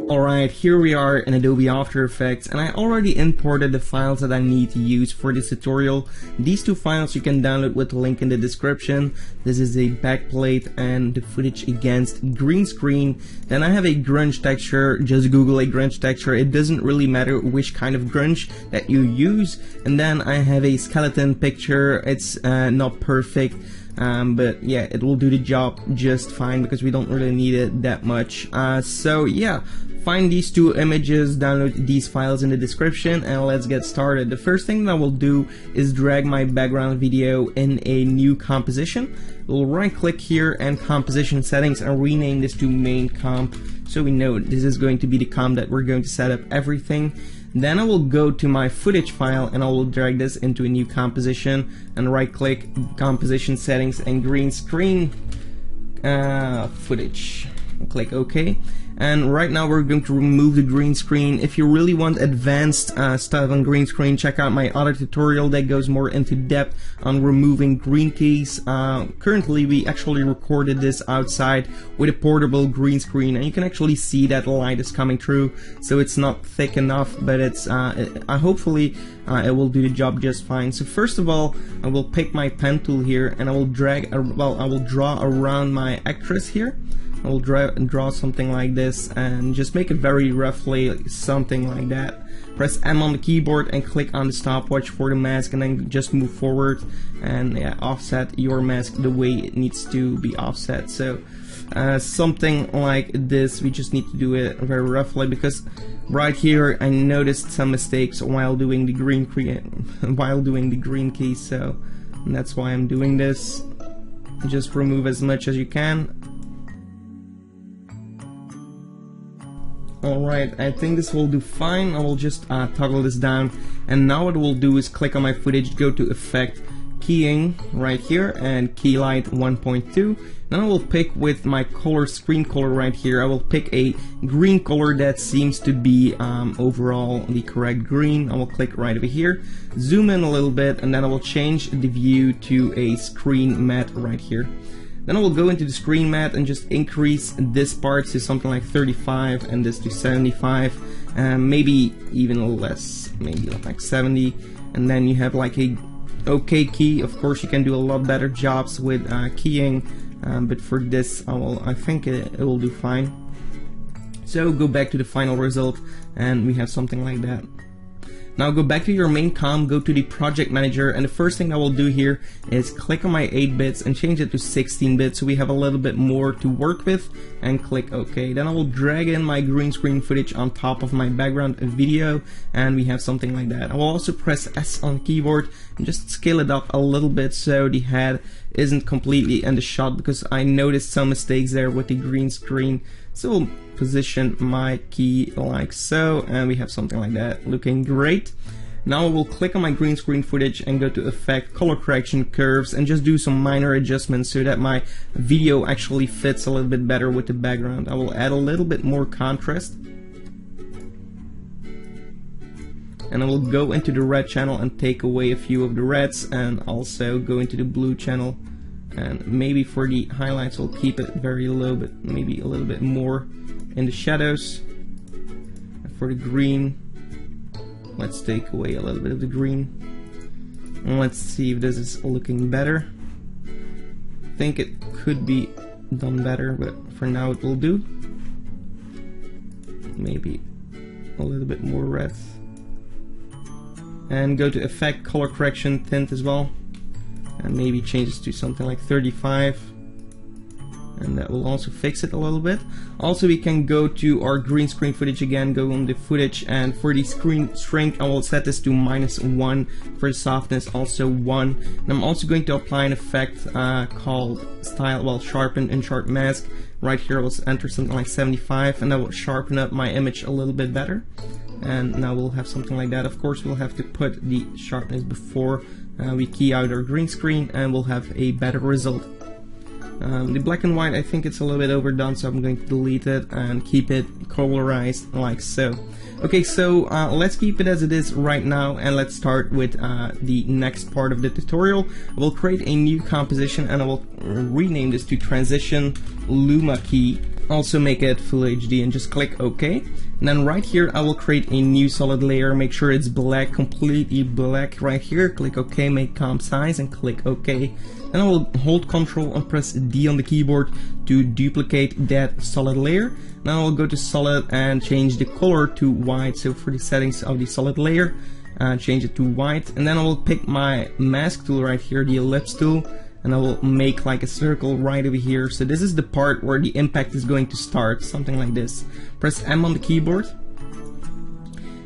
Alright, here we are in Adobe After Effects, and I already imported the files that I need to use for this tutorial. These two files you can download with the link in the description. This is a backplate and the footage against green screen. Then I have a grunge texture. Just Google a grunge texture. It doesn't really matter which kind of grunge that you use. And then I have a skeleton picture. It's not perfect. But yeah, it will do the job just fine because we don't really need it that much. So yeah, find these two images, download these files in the description, and let's get started. The first thing that I will do is drag my background video in a new composition. We'll right click here and composition settings and rename this to main comp, so we know this is going to be the comp that we're going to set up everything. Then I will go to my footage file and I will drag this into a new composition and right click, composition settings, and green screen footage. Click OK. And right now we're going to remove the green screen. If you really want advanced stuff on green screen, check out my other tutorial that goes more into depth on removing green keys. Currently we actually recorded this outside with a portable green screen, and you can actually see that light is coming through, so it's not thick enough, but it's hopefully it will do the job just fine. So first of all, I will pick my pen tool here and I will I will draw around my actress here. I will draw something like this and just make it very roughly, something like that. Press M on the keyboard and click on the stopwatch for the mask, and then just move forward and yeah, offset your mask the way it needs to be offset. So something like this. We just need to do it very roughly because right here I noticed some mistakes while doing the green key, so that's why I'm doing this. Just remove as much as you can. Alright, I think this will do fine. I will just toggle this down, and now what we'll do is click on my footage, go to Effect, Keying right here, and Key Light 1.2. Then I will pick with my color, screen color right here, I will pick a green color that seems to be overall the correct green. I will click right over here, zoom in a little bit, and then I will change the view to a screen matte right here. Then I will go into the screen matte and just increase this part to something like 35 and this to 75, maybe even less, maybe like 70. And then you have like a OK key. Of course you can do a lot better jobs with keying, but for this I think it will do fine. So go back to the final result and we have something like that. Now go back to your main comp, go to the project manager, and the first thing I will do here is click on my 8 bits and change it to 16 bits so we have a little bit more to work with, and click OK. Then I will drag in my green screen footage on top of my background video, and we have something like that. I will also press S on keyboard and just scale it up a little bit so the head isn't completely in the shot, because I noticed some mistakes there with the green screen. So we'll position my key like so, and we have something like that, looking great. Now I will click on my green screen footage and go to Effect, Color Correction, Curves, and just do some minor adjustments so that my video actually fits a little bit better with the background. I will add a little bit more contrast, and I will go into the red channel and take away a few of the reds, and also go into the blue channel, and maybe for the highlights we'll keep it very low, but maybe a little bit more in the shadows. And for the green, let's take away a little bit of the green, and let's see if this is looking better. I think it could be done better, but for now it will do. Maybe a little bit more red. And go to Effect, Color Correction, Tint as well, and maybe change this to something like 35, and that will also fix it a little bit. Also we can go to our green screen footage again, go on the footage, and for the screen strength I will set this to -1, for the softness also 1, and I'm also going to apply an effect called Sharpen and Sharp Mask. Right here I will enter something like 75, and that will sharpen up my image a little bit better, and now we'll have something like that. Of course we'll have to put the sharpness before we key out our green screen, and we'll have a better result. The black and white, I think it's a little bit overdone, so I'm going to delete it and keep it colorized like so. Okay, so let's keep it as it is right now, and let's start with the next part of the tutorial. I will create a new composition and I will rename this to Transition Luma Key. Also make it Full HD and just click OK. And then right here I will create a new solid layer, make sure it's black, completely black right here, click OK, make comp size and click OK. Then I will hold Ctrl and press D on the keyboard to duplicate that solid layer. Now I'll go to solid and change the color to white. So for the settings of the solid layer, change it to white. And then I will pick my mask tool right here, the ellipse tool, and I will make like a circle right over here. So this is the part where the impact is going to start, something like this. Press M on the keyboard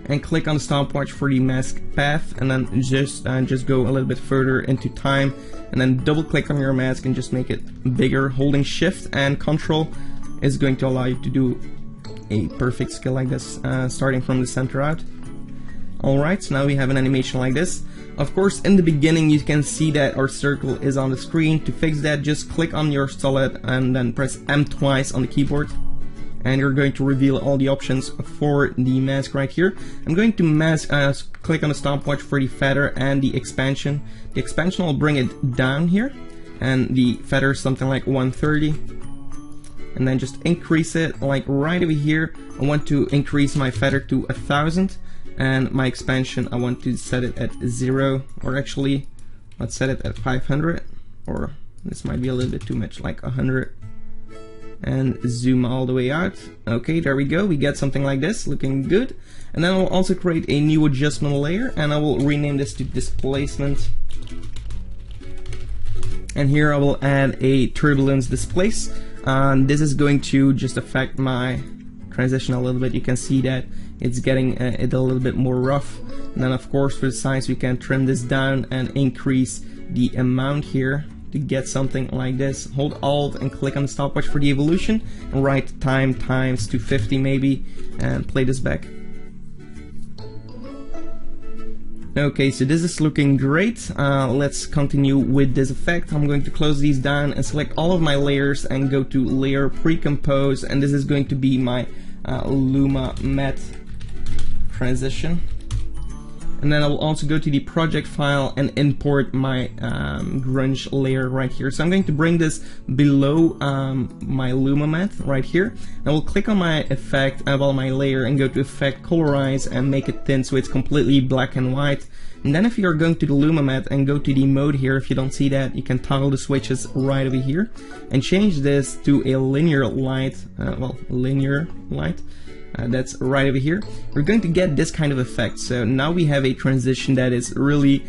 and click on the stopwatch for the mask path, and then just go a little bit further into time, and then double click on your mask and just make it bigger. Holding Shift and Control is going to allow you to do a perfect scale like this, starting from the center out. Alright, so now we have an animation like this. Of course, in the beginning you can see that our circle is on the screen. To fix that, just click on your solid and then press M twice on the keyboard, and you're going to reveal all the options for the mask right here. I'm going to click on the stopwatch for the feather and the expansion. The expansion will bring it down here, and the feather is something like 130. And then just increase it like right over here. I want to increase my feather to 1000, and my expansion I want to set it at 0, or actually let's set it at 500, or this might be a little bit too much, like 100. And zoom all the way out. Okay, there we go, we get something like this, looking good. And then I'll also create a new adjustment layer, and I will rename this to Displacement. And here I will add a turbulence displace. This is going to just affect my transition a little bit. You can see that it's getting it a little bit more rough. And then of course for the size we can trim this down and increase the amount here to get something like this. Hold Alt and click on the stopwatch for the evolution and write time times 250 maybe, and play this back. Okay, so this is looking great. Let's continue with this effect. I'm going to close these down and select all of my layers and go to Layer Pre-Compose, and this is going to be my Luma Matte transition. And then I will also go to the project file and import my grunge layer right here. So I'm going to bring this below my Luma Matte right here. I will click on my effect, my layer, and go to Effect, Colorize, and make it thin so it's completely black and white. And then if you're going to the Luma Matte and go to the mode here, if you don't see that, you can toggle the switches right over here and change this to a linear light, linear light. That's right over here. We're going to get this kind of effect. So now we have a transition that is really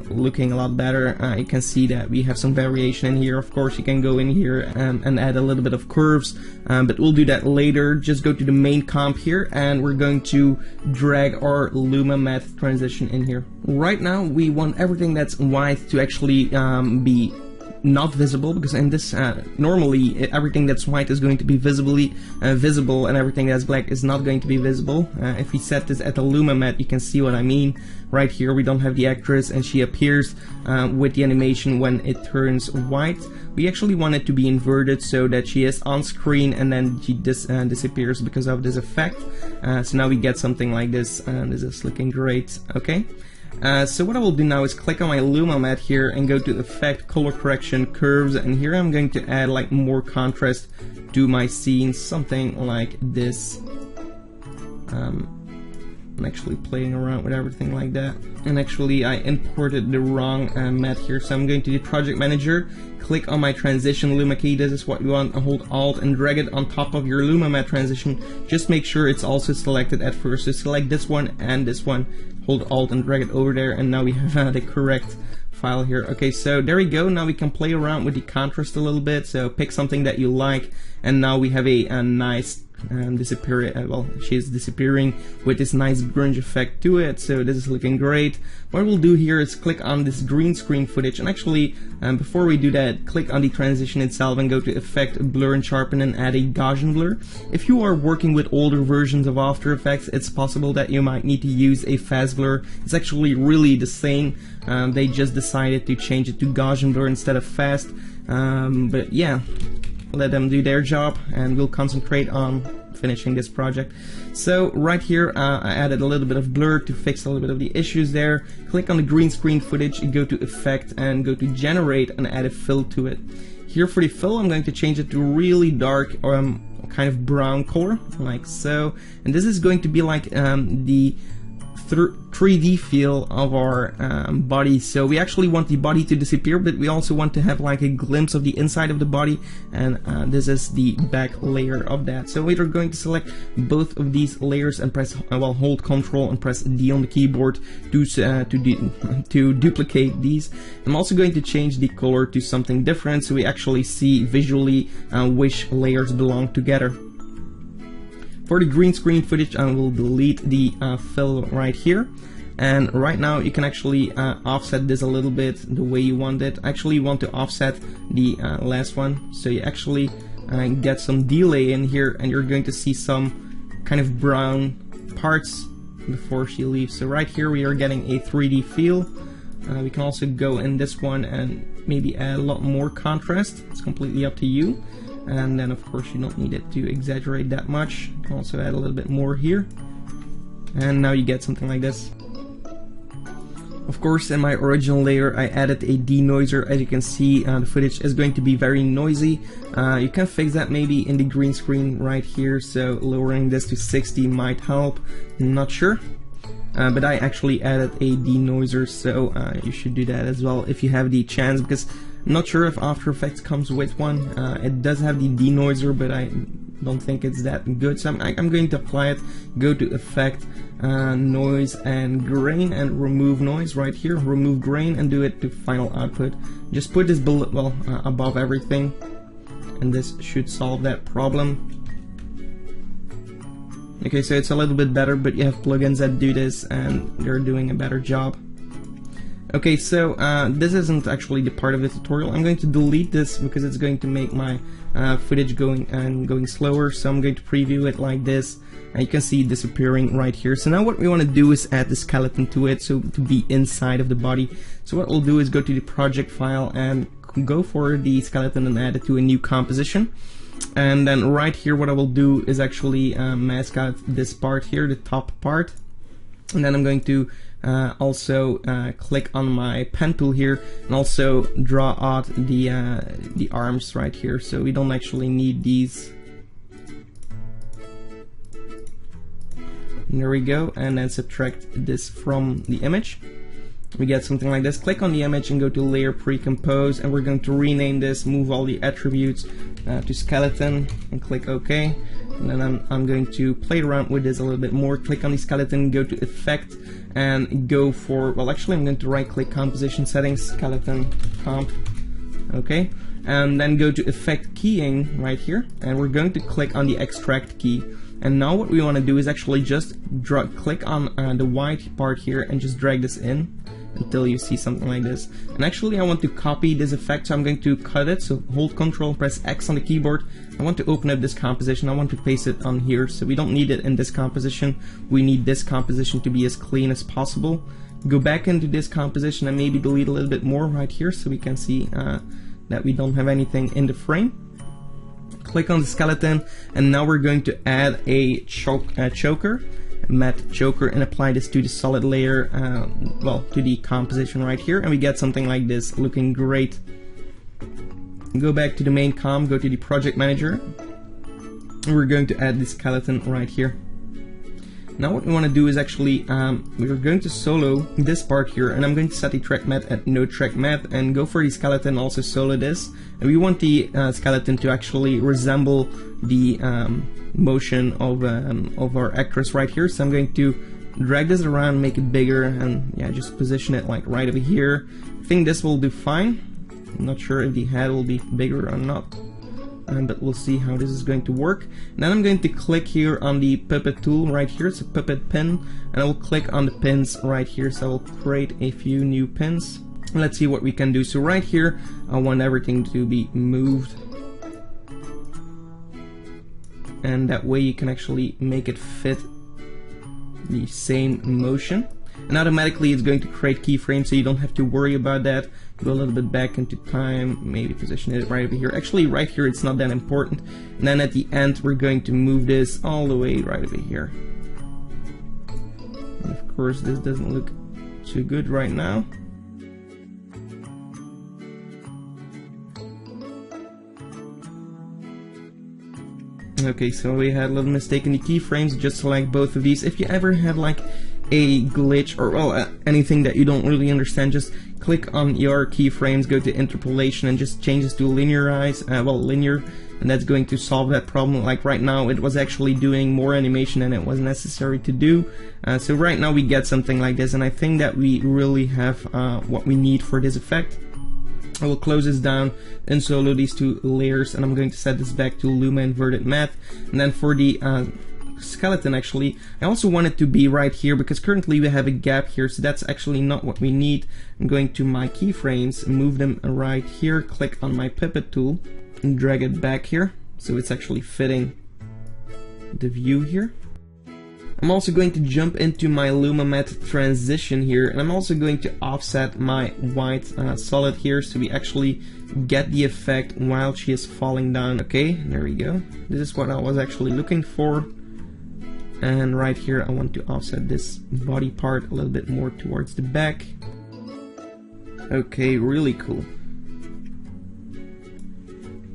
looking a lot better. You can see that we have some variation in here. Of course you can go in here and add a little bit of curves, but we'll do that later. Just go to the main comp here, and we're going to drag our Luma Matte transition in here. Right now we want everything that's white to actually be not visible, because in this normally everything that's white is going to be visible, and everything that's black is not going to be visible. If we set this at the Luma Matte, you can see what I mean. Right here we don't have the actress, and she appears with the animation when it turns white. We actually want it to be inverted so that she is on screen and then she disappears because of this effect. So now we get something like this, and this is looking great. Okay. So what I will do now is click on my Luma Matte here and go to Effect, Color Correction, Curves, and here I'm going to add like more contrast to my scene, something like this. I'm actually playing around with everything like that, and actually I imported the wrong matte here, so I'm going to the Project Manager, click on my transition Luma key. This is what you want, and hold Alt and drag it on top of your Luma Matte transition. Just make sure it's also selected at first, so select this one and this one, hold Alt and drag it over there, and now we have the correct file here. Okay, so there we go. Now we can play around with the contrast a little bit, so pick something that you like, and now we have a nice she's disappearing with this nice grunge effect to it. So this is looking great. What we'll do here is click on this green screen footage, and actually before we do that, click on the transition itself and go to Effect, Blur and Sharpen, and add a Gaussian blur. If you are working with older versions of After Effects, it's possible that you might need to use a fast blur. It's actually really the same. They just decided to change it to Gaussian blur instead of fast, but yeah, let them do their job, and we'll concentrate on finishing this project. So right here I added a little bit of blur to fix a little bit of the issues there. Click on the green screen footage, go to effect and go to generate and add a fill to it. Here for the fill I'm going to change it to really dark kind of brown color, like so, and this is going to be like the 3D feel of our body. So we actually want the body to disappear, but we also want to have like a glimpse of the inside of the body, and this is the back layer of that. So we are going to select both of these layers and press hold Control and press D on the keyboard to duplicate these. I'm also going to change the color to something different so we actually see visually which layers belong together. For the green screen footage, I will delete the fill right here, and right now you can actually offset this a little bit the way you want it. Actually, you want to offset the last one, so you actually get some delay in here, and you're going to see some kind of brown parts before she leaves. So right here we are getting a 3D feel. We can also go in this one and maybe add a lot more contrast. It's completely up to you. And then of course you don't need it to exaggerate that much. You can also add a little bit more here, and now you get something like this. Of course, in my original layer I added a denoiser. As you can see, the footage is going to be very noisy. You can fix that maybe in the green screen right here, so lowering this to 60 might help, not sure. But I actually added a denoiser, so you should do that as well if you have the chance, because I'm not sure if After Effects comes with one. It does have the denoiser, but I don't think it's that good, so I'm going to apply it. Go to Effect, Noise and Grain, and Remove Noise right here. Remove Grain and do it to Final Output. Just put this below, well, above everything, and this should solve that problem. Okay, so it's a little bit better, but you have plugins that do this and they're doing a better job. Okay, so this isn't actually the part of the tutorial. I'm going to delete this because it's going to make my footage going slower, so I'm going to preview it like this, and you can see it disappearing right here. So now what we want to do is add the skeleton to it, so to be inside of the body. So what we'll do is go to the project file and go for the skeleton and add it to a new composition. And then right here what I will do is actually mask out this part here, the top part, and then I'm going to also click on my pen tool here and also draw out the arms right here, so we don't actually need these. And there we go, and then subtract this from the image. We get something like this. Click on the image and go to Layer Pre-Compose, and we're going to rename this, move all the attributes to skeleton, and click OK. And then I'm going to play around with this a little bit more. Click on the skeleton, go to Effect, and go for, well, actually I'm going to right-click Composition Settings, Skeleton Comp. Okay, and then go to Effect Keying right here, and we're going to click on the Extract key. And now what we want to do is actually just click on the white part here and just drag this in until you see something like this. And actually I want to copy this effect, so I'm going to cut it, so hold Control, press X on the keyboard. I want to open up this composition, I want to paste it on here, so we don't need it in this composition. We need this composition to be as clean as possible. Go back into this composition and maybe delete a little bit more right here so we can see that we don't have anything in the frame. Click on the skeleton, and now we're going to add a choker, matte choker, and apply this to the solid layer, well, to the composition right here, and we get something like this, looking great. Go back to the main com, go to the project manager, and we're going to add the skeleton right here. Now what we want to do is actually, we're going to solo this part here, and I'm going to set the track matte at no track matte, and go for the skeleton, also solo this. And we want the skeleton to actually resemble the motion of our actress right here. So I'm going to drag this around, make it bigger, and yeah, just position it like right over here. I think this will do fine. I'm not sure if the head will be bigger or not. But we'll see how this is going to work. And then I'm going to click here on the puppet tool right here, it's a puppet pin, and I will click on the pins right here, so I will create a few new pins. Let's see what we can do. So right here I want everything to be moved, and that way you can actually make it fit the same motion, and automatically it's going to create keyframes, so you don't have to worry about that. go a little bit back into time, maybe position it right over here. Actually, right here it's not that important. And then at the end we're going to move this all the way right over here. And of course this doesn't look too good right now. Okay, so we had a little mistake in the keyframes. Just select both of these. If you ever have like a glitch or well anything that you don't really understand, just click on your keyframes, go to interpolation and just change this to linearize, linear, and that's going to solve that problem. Like right now it was actually doing more animation than it was necessary to do, so right now we get something like this, and I think that we really have what we need for this effect. I will close this down and solo these two layers, and I'm going to set this back to Luma Inverted Math. And then for the skeleton, actually, I also want it to be right here because currently we have a gap here, so that's actually not what we need. I'm going to my keyframes, move them right here, click on my pivot tool, and drag it back here so it's actually fitting the view here. I'm also going to jump into my Luma Matte transition here, and I'm also going to offset my white solid here so we actually get the effect while she is falling down. Okay, there we go. This is what I was actually looking for. And right here I want to offset this body part a little bit more towards the back. Okay, really cool.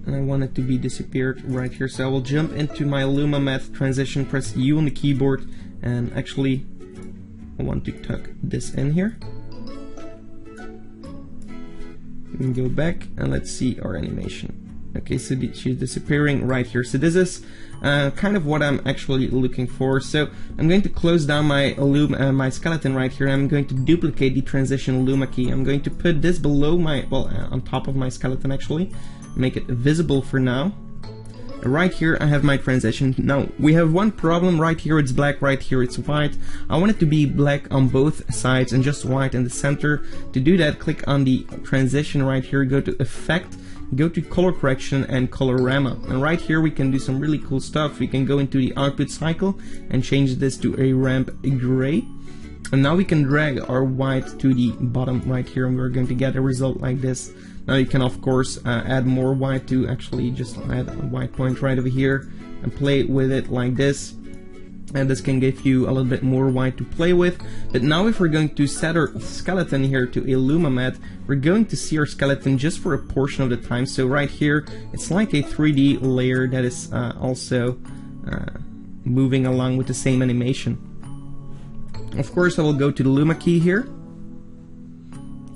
And I want it to be disappeared right here, so I will jump into my Luma Matte transition, press U on the keyboard, and actually I want to tuck this in here. We can go back and let's see our animation. Okay, so she's disappearing right here. So this is kind of what I'm actually looking for. So I'm going to close down my my skeleton right here, and I'm going to duplicate the transition Luma key. I'm going to put this below my, on top of my skeleton actually, make it visible for now. Right here I have my transition. Now we have one problem. Right here it's black, right here it's white. I want it to be black on both sides and just white in the center. To do that, click on the transition right here, go to effect, go to color correction and colorama, and right here we can do some really cool stuff. We can go into the output cycle and change this to a ramp gray, and now we can drag our white to the bottom right here, and we're going to get a result like this. Now you can of course add more white to actually just add a white point right over here and play with it like this, and this can give you a little bit more white to play with. But now if we're going to set our skeleton here to a Luma Matte, we're going to see our skeleton just for a portion of the time. So right here it's like a 3D layer that is also moving along with the same animation. Of course I will go to the Luma key here,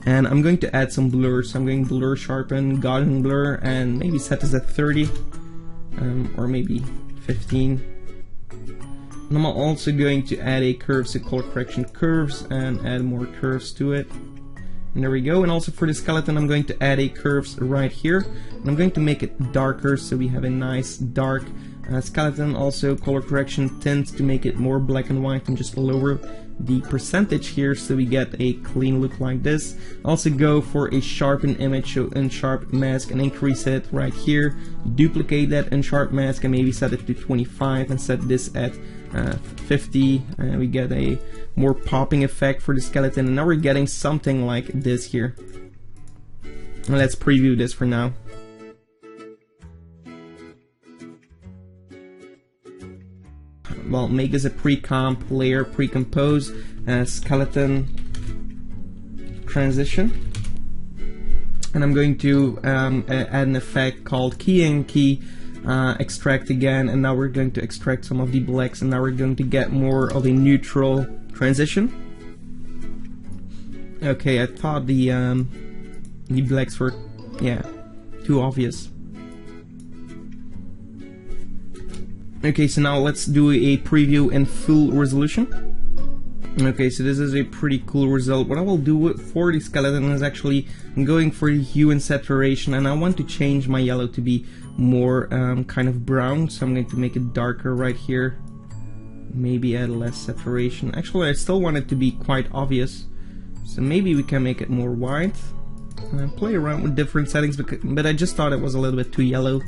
and I'm going to add some blur. So I'm going to blur, sharpen, Gaussian blur, and maybe set this at 30 or maybe 15. And I'm also going to add a curve, so color correction curves, and add more curves to it. And there we go. And also for the skeleton I'm going to add a curves right here, and I'm going to make it darker so we have a nice dark skeleton. Also color correction tints to make it more black and white, and just lower the percentage here so we get a clean look like this. Also go for a sharpen image, so unsharp mask, and increase it right here. Duplicate that unsharp mask and maybe set it to 25 and set this at 50, and we get a more popping effect for the skeleton. And now we're getting something like this here. And let's preview this for now. Well, make this a pre-comp layer, pre-compose skeleton transition, and I'm going to add an effect called keying key extract again, and now we're going to extract some of the blacks, and now we're going to get more of a neutral transition. Okay, I thought the blacks were too obvious. Okay, so now let's do a preview in full resolution. Okay, so this is a pretty cool result. What I will do for the skeleton is actually I'm going for the hue and saturation, and I want to change my yellow to be more kind of brown, so I'm going to make it darker right here. Maybe add less saturation. Actually, I still want it to be quite obvious, so maybe we can make it more white. Play around with different settings, but I just thought it was a little bit too yellow.